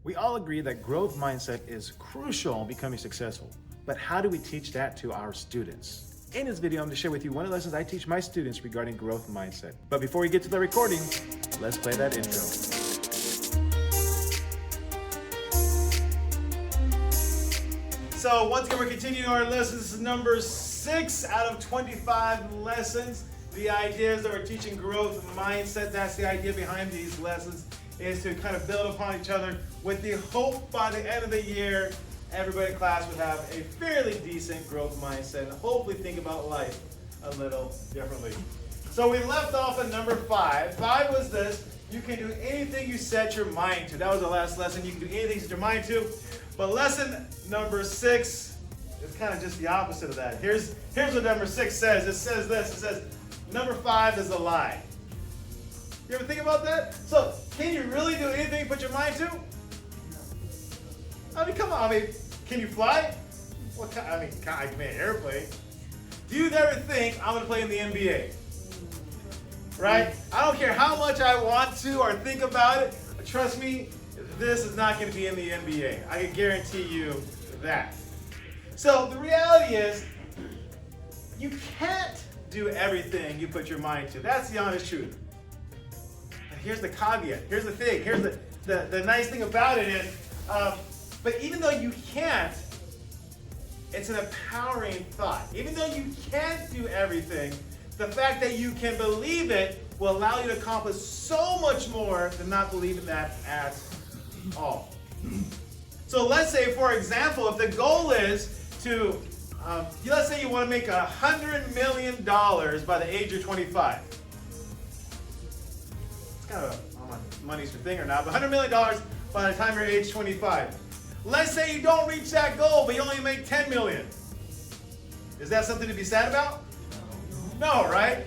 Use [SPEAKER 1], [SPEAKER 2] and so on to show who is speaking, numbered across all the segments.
[SPEAKER 1] We all agree that growth mindset is crucial in becoming successful, but how do we teach that to our students? In this video, I'm going to share with you one of the lessons I teach my students regarding growth mindset. But before we get to the recording, let's play that intro. So once again, we're continuing our lessons. This is number 6 out of 25 lessons. The idea is that we're teaching growth mindset. That's the idea behind these lessons, is to kind of build upon each other with the hope by the end of the year, everybody in class would have a fairly decent growth mindset and hopefully think about life a little differently. So we left off at number 5. 5 was this: you can do anything you set your mind to. That was the last lesson. You can do anything you set your mind to. But lesson number 6 is kind of just the opposite of that. Here's what number 6 says. It says this. It says, number 5 is a lie. You ever think about that? So, can you really do anything you put your mind to? I mean, come on. I mean, can you fly? What kind? I mean, I can make an airplane. Do you ever think I'm going to play in the NBA? Right? I don't care how much I want to or think about it. Trust me, this is not going to be in the NBA. I can guarantee you that. So the reality is, you can't do everything you put your mind to. That's the honest truth. But here's the caveat. Here's the thing. Here's the nice thing about it is, but even though you can't, it's an empowering thought. Even though you can't do everything, the fact that you can believe it will allow you to accomplish so much more than not believing that at all. So let's say, for example, if the goal is to, let's say you want to make $100 million by the age of 25. It's kind of a money's your thing or not, but $100 million by the time you're age 25. Let's say you don't reach that goal, but you only make $10 million. Is that something to be sad about? No, right?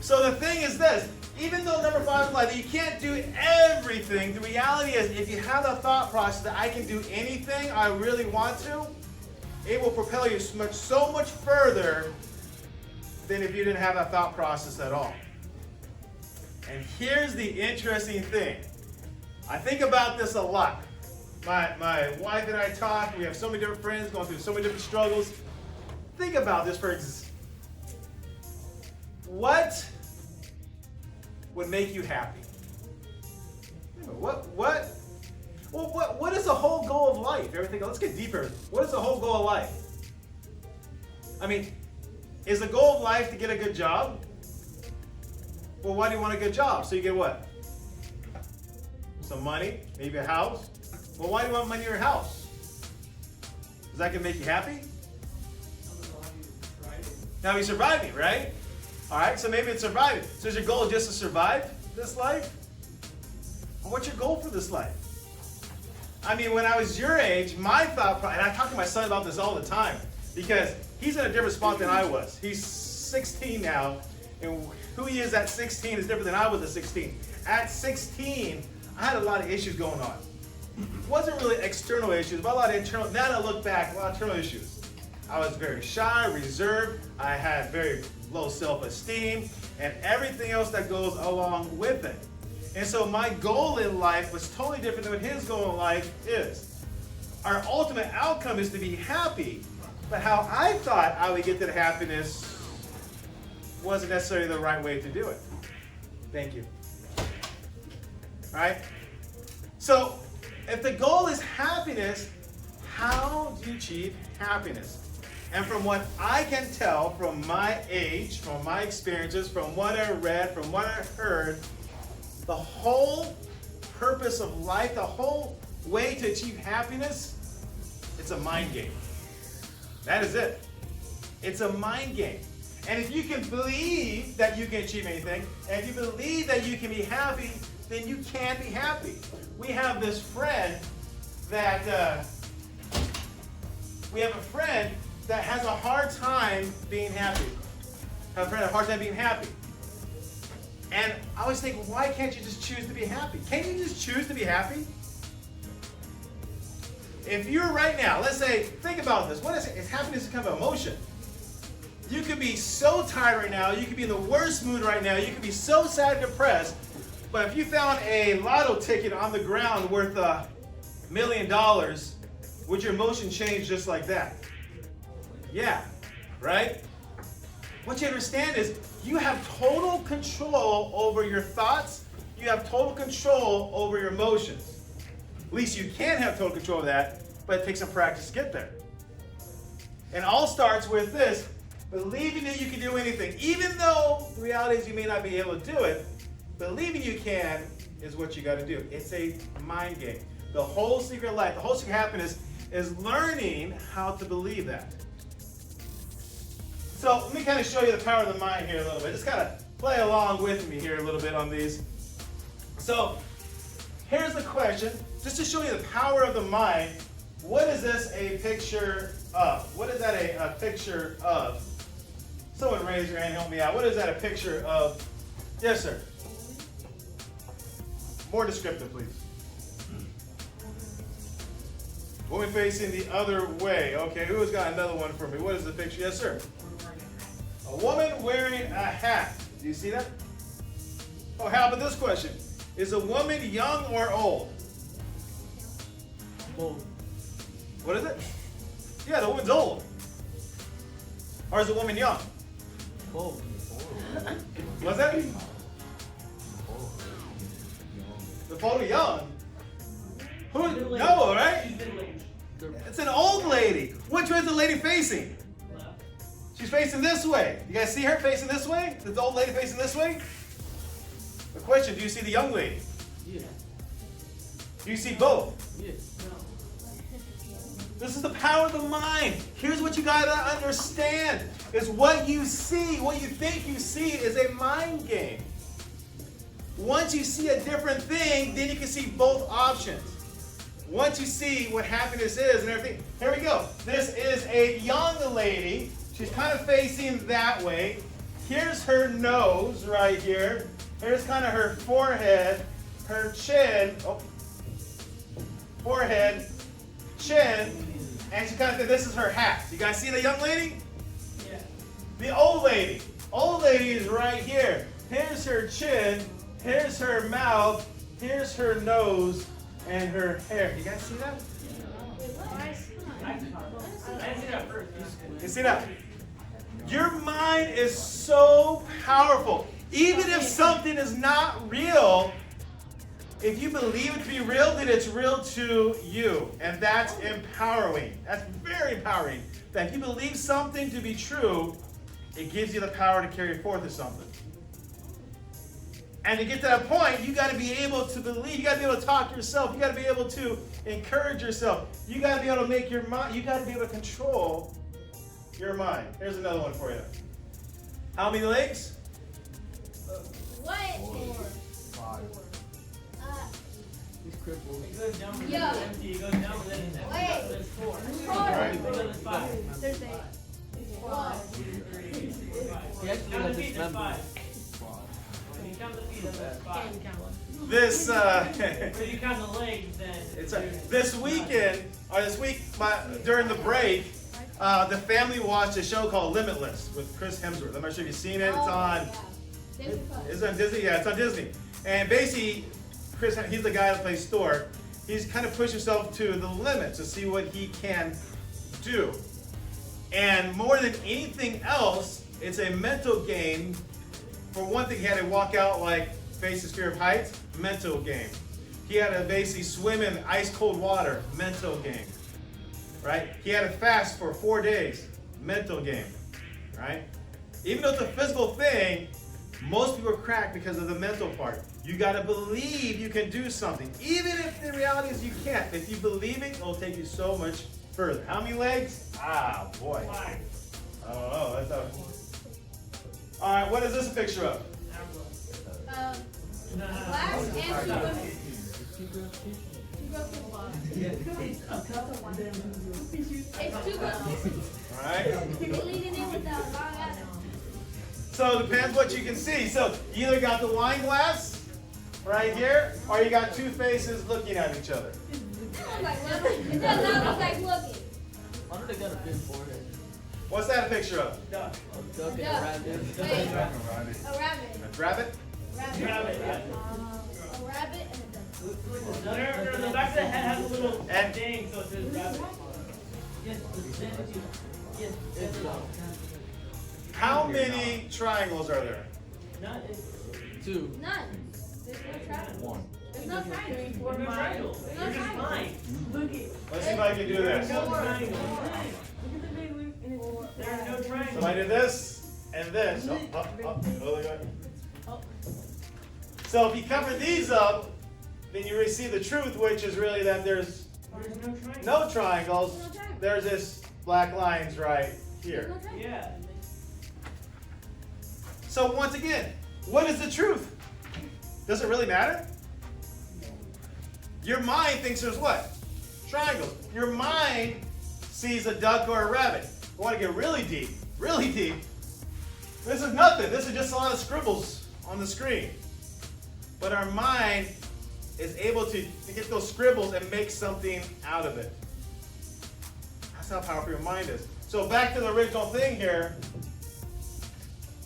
[SPEAKER 1] So the thing is this: even though number 5 implies that you can't do everything, the reality is if you have the thought process that I can do anything I really want to, it will propel you so much further than if you didn't have that thought process at all. And here's the interesting thing. I think about this a lot. My wife and I talk. We have so many different friends going through so many different struggles. Think about this, for instance. What would make you happy? What is the whole goal of life? You ever think, let's get deeper. What is the whole goal of life? I mean, is the goal of life to get a good job? Well, why do you want a good job? So you get what? Some money, maybe a house. Well, why do you want money or a house? Is that going to make you happy? Now you're surviving, right? All right, so maybe it's surviving. So is your goal just to survive this life? Or what's your goal for this life? I mean, when I was your age, my thought, and I talk to my son about this all the time, because he's in a different spot than I was. He's 16 now, and who he is at 16 is different than I was at 16. At 16, I had a lot of issues going on. It wasn't really external issues, but a lot of internal. Now that I look back, a lot of internal issues. I was very shy, reserved. I had very low self-esteem, and everything else that goes along with it. And so my goal in life was totally different than what his goal in life is. Our ultimate outcome is to be happy, but how I thought I would get to the happiness wasn't necessarily the right way to do it. Thank you. All right? So if the goal is happiness, how do you achieve happiness? And from what I can tell from my age, from my experiences, from what I read, from what I heard, the whole purpose of life, the whole way to achieve happiness, it's a mind game. That is it. It's a mind game. And if you can believe that you can achieve anything, and if you believe that you can be happy, then you can be happy. We have this friend that, that has a hard time being happy. Have a friend have a hard time being happy. And I always think, why can't you just choose to be happy? Can't you just choose to be happy? If you're right now, let's say, think about this. What is it? Is happiness kind of emotion? You could be so tired right now. You could be in the worst mood right now. You could be so sad and depressed. But if you found a lotto ticket on the ground worth million, would your emotion change just like that? Yeah, right? What you understand is you have total control over your thoughts. You have total control over your emotions. At least you can have total control of that, but it takes some practice to get there. And all starts with this, believing that you can do anything. Even though the reality is you may not be able to do it, believing you can is what you got to do. It's a mind game. The whole secret of life, the whole secret of happiness is learning how to believe that. So let me kind of show you the power of the mind here a little bit. Just kind of play along with me here a little bit on these. So here's the question, just to show you the power of the mind. What is this a picture of? What is that a picture of? Someone raise your hand, help me out. What is that a picture of? Yes, sir. More descriptive, please. Woman facing the other way. Okay, who has got another one for me? What is the picture? Yes, sir. A woman wearing a hat. Do you see that? Oh, how about this question? Is a woman young or old?
[SPEAKER 2] Old.
[SPEAKER 1] What is it? Yeah, the woman's old. Or is the woman young?
[SPEAKER 2] Old.
[SPEAKER 1] What's that? The photo young? Who? No, right? It's an old lady. Which way is the lady facing? She's facing this way. You guys see her facing this way? Is the old lady facing this way? The question, do you see the young lady?
[SPEAKER 2] Yeah.
[SPEAKER 1] Do you see both?
[SPEAKER 2] Yeah.
[SPEAKER 1] This is the power of the mind. Here's what you got to understand. Is what you see, what you think you see is a mind game. Once you see a different thing, then you can see both options. Once you see what happiness is and everything. Here we go. This is a young lady. She's kind of facing that way. Here's her nose right here. Here's kind of her forehead, her chin. Oh. Forehead, chin. And she kind of, this is her hat. You guys see the young lady?
[SPEAKER 2] Yeah.
[SPEAKER 1] The old lady. Old lady is right here. Here's her chin. Here's her mouth. Here's her nose and her hair. You guys see that? You see that? Your mind is so powerful. Even if something is not real, if you believe it to be real, then it's real to you. And that's empowering. That's very empowering. That if you believe something to be true, it gives you the power to carry forth to something. And to get to that point, you got to be able to believe. You got to be able to talk to yourself. You got to be able to encourage yourself. You got to be able to make your mind. You got to be able to control your mind. Here's another one for you. How many legs?
[SPEAKER 3] What?
[SPEAKER 2] 5. He's crippled.
[SPEAKER 4] It goes down with
[SPEAKER 3] Yeah.
[SPEAKER 4] empty. It goes down with it.
[SPEAKER 3] Wait.
[SPEAKER 4] There's 4.
[SPEAKER 3] Four.
[SPEAKER 4] There's 5.
[SPEAKER 3] There's 8. 1.
[SPEAKER 4] 2, 3, 4, 5.
[SPEAKER 2] He actually
[SPEAKER 4] Count
[SPEAKER 2] got
[SPEAKER 4] the feet, there's
[SPEAKER 2] dismembered.
[SPEAKER 4] 5. When you count the feet, there's 5.
[SPEAKER 1] This
[SPEAKER 4] If you count the legs, then
[SPEAKER 1] it's this weekend or this week during the break, the family watched a show called Limitless with Chris Hemsworth. I'm not sure if you've seen it. It's on. Is it on Disney? Yeah, it's on Disney. And basically, Chris, he's the guy that plays Thor. He's kind of pushed himself to the limit to see what he can do. And more than anything else, it's a mental game. For one thing, he had to walk out like face his fear of heights, mental game. He had to basically swim in ice cold water, mental game. Right? He had to fast for 4 days, mental game. Right? Even though it's a physical thing, most people crack because of the mental part. You got to believe you can do something. Even if the reality is you can't. If you believe it, it'll take you so much further. How many legs? Ah, boy.
[SPEAKER 4] 5.
[SPEAKER 1] Oh, that's a... All right, what is this a picture of?
[SPEAKER 3] Glass and 2 women. 2 It's 2 girls.
[SPEAKER 1] All right.
[SPEAKER 3] You're leading in with that long ass.
[SPEAKER 1] So it depends what you can see. So you either got the wine glass right here, or you got 2 faces looking at each other.
[SPEAKER 3] It does not look like looking.
[SPEAKER 2] Why do they got a big forehead?
[SPEAKER 1] What's that a picture of?
[SPEAKER 2] A duck and a
[SPEAKER 3] Duck.
[SPEAKER 2] rabbit.
[SPEAKER 3] Wait. A rabbit.
[SPEAKER 1] A rabbit?
[SPEAKER 3] Rabbit.
[SPEAKER 4] Rabbit, yeah.
[SPEAKER 3] A rabbit and a duck.
[SPEAKER 4] No, the back of the head has a little
[SPEAKER 1] And-
[SPEAKER 4] thing, so it says rabbit.
[SPEAKER 2] Yes, yes, yes.
[SPEAKER 1] How many triangles are there?
[SPEAKER 4] None. It's
[SPEAKER 2] 2.
[SPEAKER 3] None. There's no triangle.
[SPEAKER 2] 1.
[SPEAKER 3] There's no triangle.
[SPEAKER 4] no triangle. You're just fine.
[SPEAKER 1] Let's see if I can do this.
[SPEAKER 4] No triangle. There are no
[SPEAKER 1] So
[SPEAKER 4] triangles.
[SPEAKER 1] I did this and this. Oh, look at it. So if you cover these up, then you receive the truth, which is really that there's
[SPEAKER 4] There's no triangle.
[SPEAKER 1] no triangles. There's this black lines right
[SPEAKER 3] There's
[SPEAKER 1] here.
[SPEAKER 3] no triangle.
[SPEAKER 4] Yeah.
[SPEAKER 1] So once again, what is the truth? Does it really matter? Your mind thinks there's what? Triangles. Your mind sees a duck or a rabbit. I want to get really deep, really deep. This is nothing. This is just a lot of scribbles on the screen. But our mind is able to get those scribbles and make something out of it. That's how powerful your mind is. So back to the original thing here.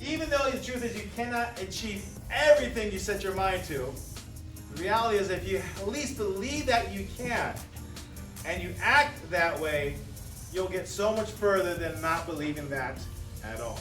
[SPEAKER 1] Even though the truth is you cannot achieve everything you set your mind to, the reality is if you at least believe that you can, and you act that way, you'll get so much further than not believing that at all.